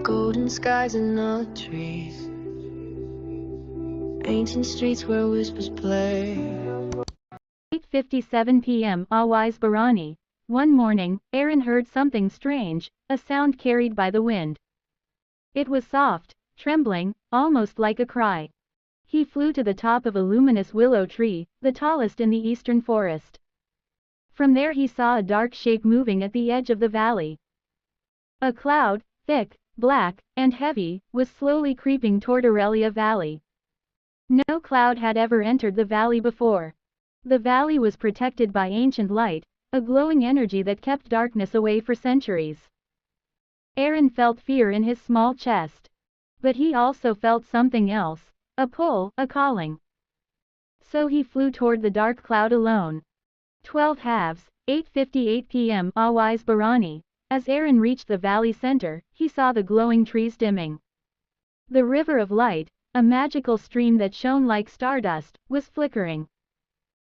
Golden skies and the trees, ancient streets where whispers play. 8:57 p.m. Awais Barani. One morning, Aaron heard something strange, a sound carried by the wind. It was soft, trembling, almost like a cry. He flew to the top of a luminous willow tree, the tallest in the eastern forest. From there he saw a dark shape moving at the edge of the valley. A cloud, thick, black, and heavy, was slowly creeping toward Aurelia Valley. No cloud had ever entered the valley before. The valley was protected by ancient light, a glowing energy that kept darkness away for centuries. Aaron felt fear in his small chest. But he also felt something else, a pull, a calling. So he flew toward the dark cloud alone. 12 halves, 8:58 p.m. Awais Barani. As Aaron reached the valley center, he saw the glowing trees dimming. The river of light, a magical stream that shone like stardust, was flickering.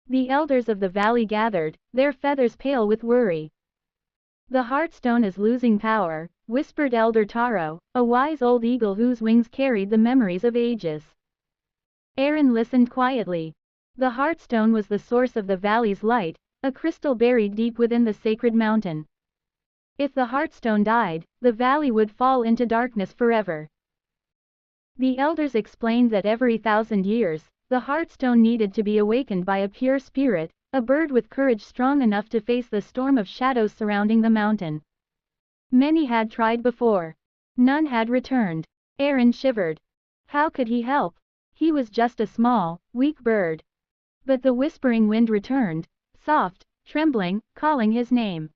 The elders of the valley gathered, their feathers pale with worry. "The Heartstone is losing power," whispered Elder Taro, a wise old eagle whose wings carried the memories of ages. Aaron listened quietly. The Heartstone was the source of the valley's light, a crystal buried deep within the sacred mountain. If the Heartstone died, the valley would fall into darkness forever. The elders explained that every 1,000 years, the Heartstone needed to be awakened by a pure spirit, a bird with courage strong enough to face the storm of shadows surrounding the mountain. Many had tried before. None had returned. Aaron shivered. How could he help? He was just a small, weak bird. But the whispering wind returned, soft, trembling, calling his name.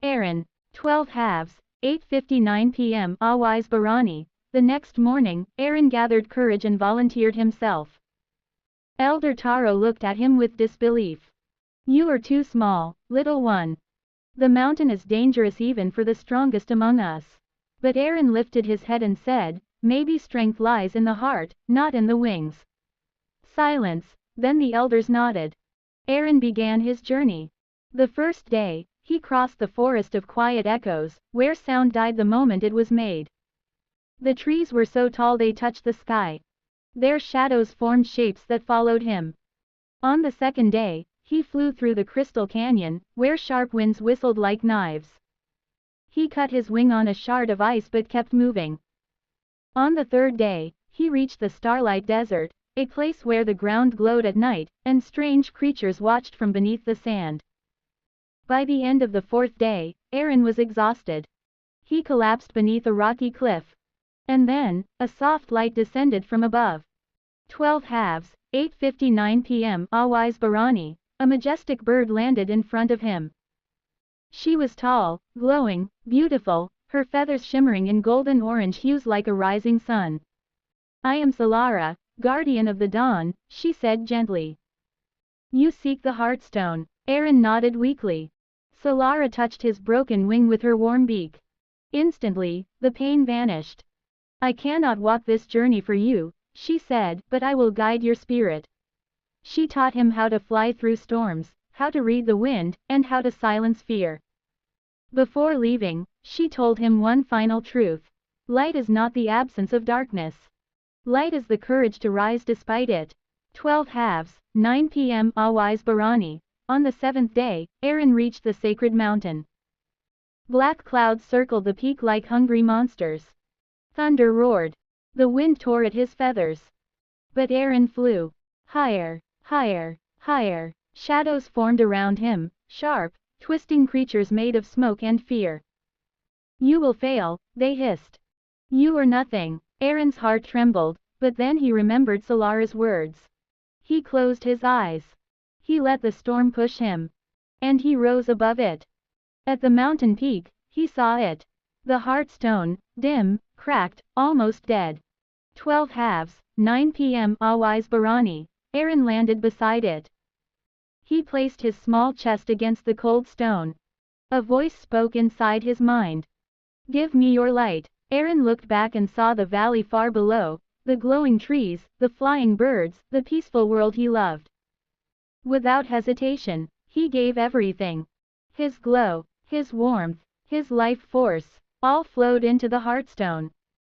Aaron. 12 halves, 8:59 p.m. Awais Barani. The next morning, Aaron gathered courage and volunteered himself. Elder Taro looked at him with disbelief. "You are too small, little one. The mountain is dangerous even for the strongest among us." But Aaron lifted his head and said, "Maybe strength lies in the heart, not in the wings." Silence, then the elders nodded. Aaron began his journey. The first day, he crossed the forest of quiet echoes, where sound died the moment it was made. The trees were so tall they touched the sky. Their shadows formed shapes that followed him. On the second day, he flew through the crystal canyon, where sharp winds whistled like knives. He cut his wing on a shard of ice but kept moving. On the third day, he reached the Starlight Desert, a place where the ground glowed at night, and strange creatures watched from beneath the sand. By the end of the fourth day, Aaron was exhausted. He collapsed beneath a rocky cliff. And then, a soft light descended from above. 12 halves, 8:59 p.m. Awais Barani. A majestic bird landed in front of him. She was tall, glowing, beautiful, her feathers shimmering in golden orange hues like a rising sun. "I am Solara, guardian of the dawn," she said gently. "You seek the Heartstone." Aaron nodded weakly. Solara touched his broken wing with her warm beak. Instantly, the pain vanished. "I cannot walk this journey for you," she said, "but I will guide your spirit." She taught him how to fly through storms, how to read the wind, and how to silence fear. Before leaving, she told him one final truth. Light is not the absence of darkness. Light is the courage to rise despite it. 12 halves, 9 p.m. Awais Barani. On the seventh day, Aaron reached the sacred mountain. Black clouds circled the peak like hungry monsters. Thunder roared. The wind tore at his feathers. But Aaron flew. Higher, higher, higher. Shadows formed around him, sharp, twisting creatures made of smoke and fear. "You will fail," they hissed. "You are nothing." Aaron's heart trembled, but then he remembered Solara's words. He closed his eyes. He let the storm push him. And he rose above it. At the mountain peak, he saw it. The Heartstone, dim, cracked, almost dead. 12 halves, 9 p.m. Awais Barani. Aaron landed beside it. He placed his small chest against the cold stone. A voice spoke inside his mind. "Give me your light." Aaron looked back and saw the valley far below, the glowing trees, the flying birds, the peaceful world he loved. Without hesitation, he gave everything. His glow, his warmth, his life force, all flowed into the heartstone.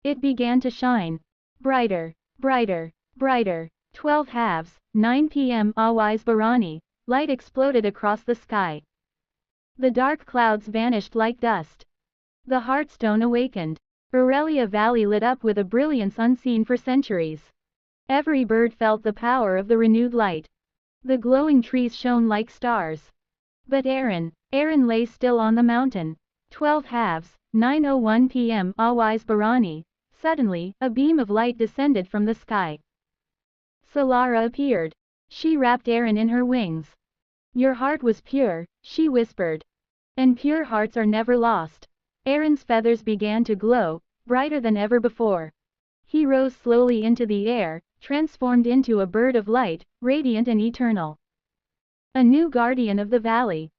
It began to shine. Brighter, brighter, brighter. 12 halves, 9 p.m. Awais Barani. Light exploded across the sky. The dark clouds vanished like dust. The heartstone awakened. Aurelia Valley lit up with a brilliance unseen for centuries. Every bird felt the power of the renewed light. The glowing trees shone like stars. But Aaron lay still on the mountain. 12 halves, 9:01 p.m. Awais Barani. Suddenly, a beam of light descended from the sky. Solara appeared. She wrapped Aaron in her wings. Your heart was pure, she whispered. And pure hearts are never lost. Aaron's feathers began to glow, brighter than ever before. He rose slowly into the air, transformed into a bird of light, radiant and eternal. A new guardian of the valley.